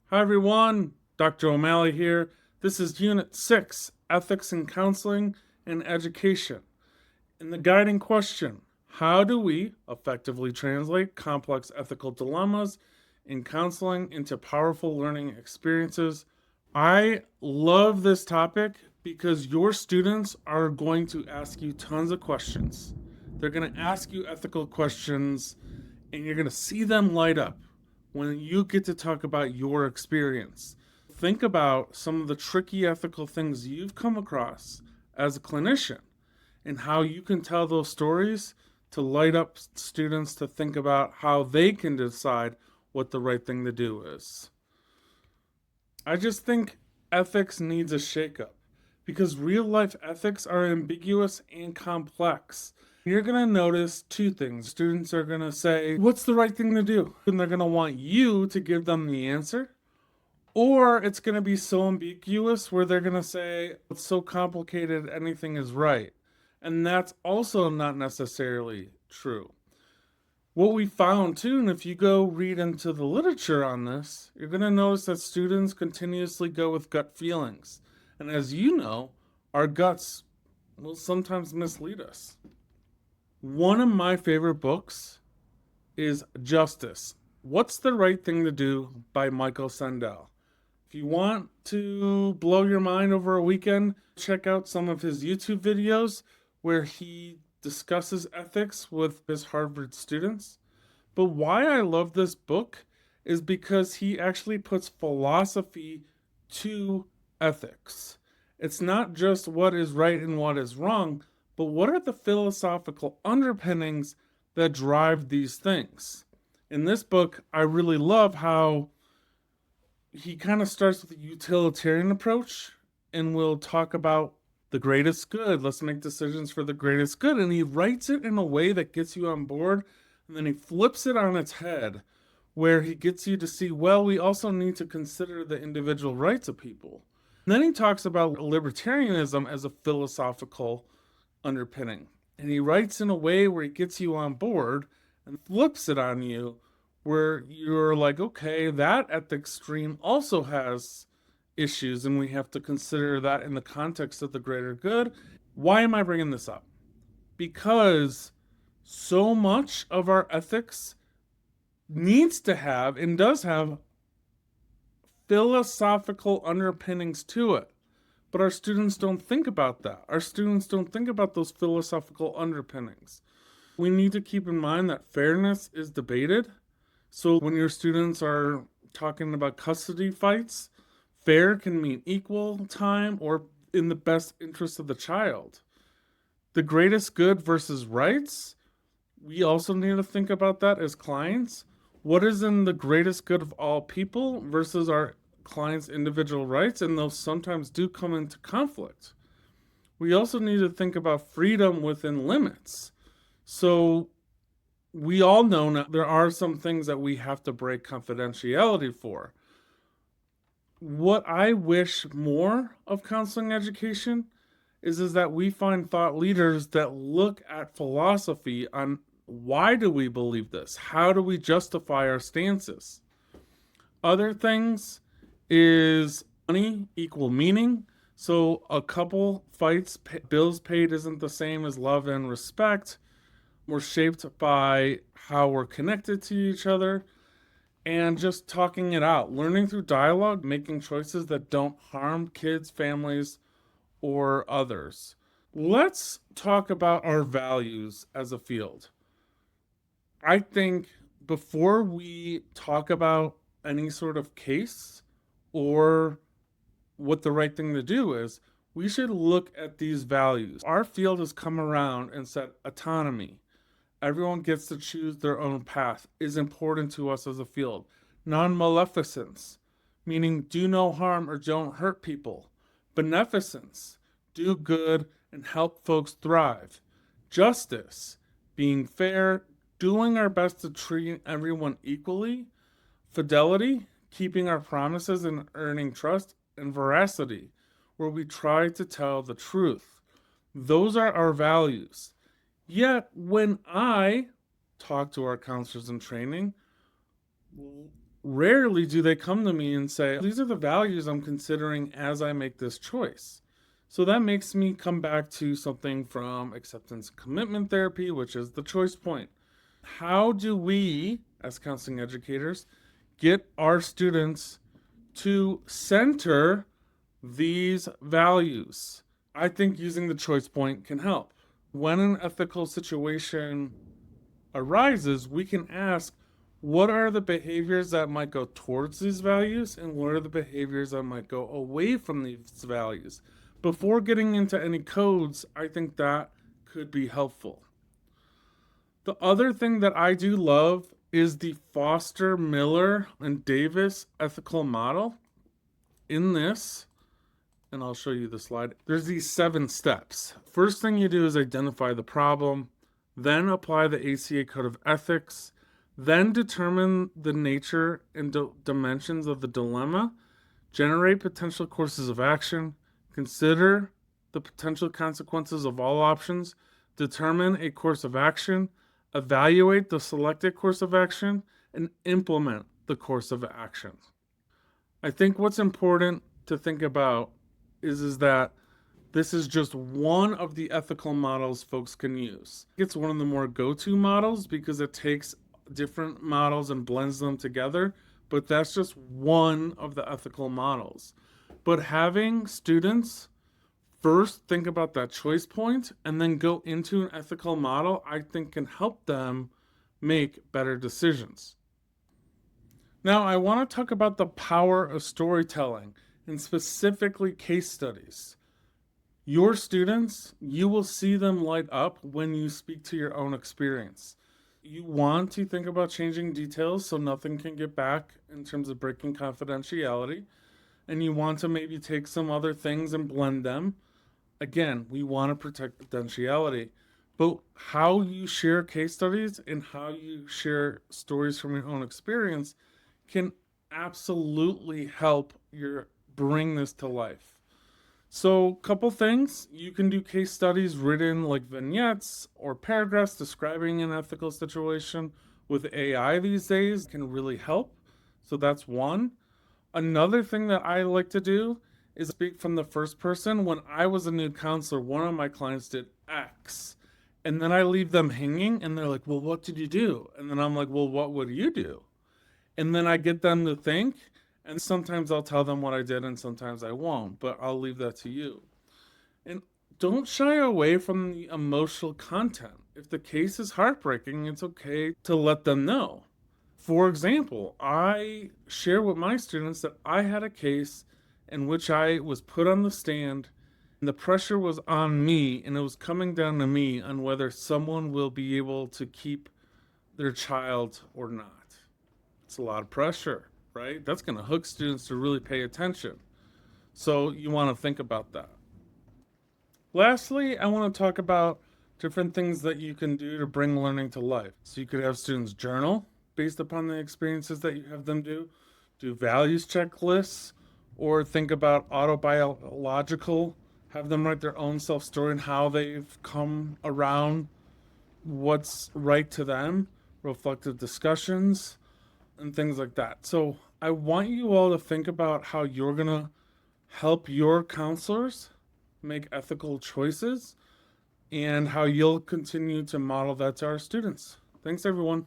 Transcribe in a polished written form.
Hi everyone, Dr. O'Malley here. This is Unit 6, Ethics in Counseling and Education. In the guiding question, how do we effectively translate complex ethical dilemmas in counseling into powerful learning experiences? I love this topic because your students are going to ask you tons of questions. They're going to ask you ethical questions and you're going to see them light up when you get to talk about your experience. Think about some of the tricky ethical things you've come across as a clinician and how you can tell those stories to light up students to think about how they can decide what the right thing to do is. I just think ethics needs a shakeup because real life ethics are ambiguous and complex. You're going to notice two things. Students are going to say, what's the right thing to do? And they're going to want you to give them the answer. Or it's going to be so ambiguous where they're going to say, it's so complicated, anything is right. And that's also not necessarily true. What we found too, and if you go read into the literature on this, you're going to notice that students continuously go with gut feelings. And as you know, our guts will sometimes mislead us. One of my favorite books is Justice. What's the Right Thing to Do by Michael Sandel. If you want to blow your mind over a weekend, check out some of his YouTube videos where he discusses ethics with his Harvard students. But why I love this book is because he actually puts philosophy to ethics. It's not just what is right and what is wrong, but what are the philosophical underpinnings that drive these things? In this book, I really love how he kind of starts with a utilitarian approach and will talk about the greatest good. Let's make decisions for the greatest good. And he writes it in a way that gets you on board. And then he flips it on its head where he gets you to see, well, we also need to consider the individual rights of people. And then he talks about libertarianism as a philosophical underpinning. And he writes in a way where he gets you on board and flips it on you where you're like, okay, that at the extreme also has issues, and we have to consider that in the context of the greater good. Why am I bringing this up? Because so much of our ethics needs to have and does have philosophical underpinnings to it. But our students don't think about that. Our students don't think about those philosophical underpinnings. We need to keep in mind that fairness is debated. So when your students are talking about custody fights, fair can mean equal time or in the best interest of the child. The greatest good versus rights, we also need to think about that as clients. What is in the greatest good of all people versus our clients' individual rights? And those sometimes do come into conflict. We also need to think about freedom within limits. So we all know now there are some things that we have to break confidentiality for. What I wish more of counseling education is that we find thought leaders that look at philosophy on why do we believe this? How do we justify our stances? Other things is money equal meaning. So a couple fights, bills paid isn't the same as love and respect. We're shaped by how we're connected to each other and just talking it out, learning through dialogue, making choices that don't harm kids, families, or others. Let's talk about our values as a field. I think before we talk about any sort of case or what the right thing to do is, we should look at these values. Our field has come around and said autonomy, everyone gets to choose their own path, is important to us as a field. Non-maleficence, meaning do no harm or don't hurt people. Beneficence, do good and help folks thrive. Justice, being fair, doing our best to treat everyone equally. Fidelity, keeping our promises and earning trust. And veracity, where we try to tell the truth. Those are our values. Yet, when I talk to our counselors in training, rarely do they come to me and say, these are the values I'm considering as I make this choice. So that makes me come back to something from acceptance and commitment therapy, which is the choice point. How do we, as counseling educators, get our students to center these values? I think using the choice point can help. When an ethical situation arises, we can ask, what are the behaviors that might go towards these values, and what are the behaviors that might go away from these values? Before getting into any codes, I think that could be helpful. The other thing that I do love is the Foster, Miller, and Davis ethical model. In this, and I'll show you the slide, there's these 7 steps. First thing you do is identify the problem, then apply the ACA Code of Ethics, then determine the nature and dimensions of the dilemma, generate potential courses of action, consider the potential consequences of all options, determine a course of action, evaluate the selected course of action, and implement the course of action. I think what's important to think about is that this is just one of the ethical models folks can use. It's one of the more go-to models because it takes different models and blends them together, but that's just one of the ethical models. But having students first think about that choice point and then go into an ethical model, I think can help them make better decisions. Now, I want to talk about the power of storytelling and specifically case studies. Your students, you will see them light up when you speak to your own experience. You want to think about changing details so nothing can get back in terms of breaking confidentiality. And you want to maybe take some other things and blend them. Again, we want to protect confidentiality. But how you share case studies and how you share stories from your own experience can absolutely help your bring this to life. So, couple things. You can do case studies written like vignettes or paragraphs describing an ethical situation. With AI these days can really help. So that's one. Another thing that I like to do is speak from the first person. When I was a new counselor, one of my clients did X. And then I leave them hanging and they're like, well, what did you do? And then I'm like, well, what would you do? And then I get them to think. And sometimes I'll tell them what I did and sometimes I won't, but I'll leave that to you. And don't shy away from the emotional content. If the case is heartbreaking, it's okay to let them know. For example, I share with my students that I had a case in which I was put on the stand and the pressure was on me and it was coming down to me on whether someone will be able to keep their child or not. It's a lot of pressure, right? That's going to hook students to really pay attention. So you want to think about that. Lastly, I want to talk about different things that you can do to bring learning to life. So you could have students journal based upon the experiences that you have them do values checklists, or think about autobiological, have them write their own self-story and how they've come around what's right to them, reflective discussions, and things like that. So I want you all to think about how you're going to help your counselors make ethical choices and how you'll continue to model that to our students. Thanks, everyone.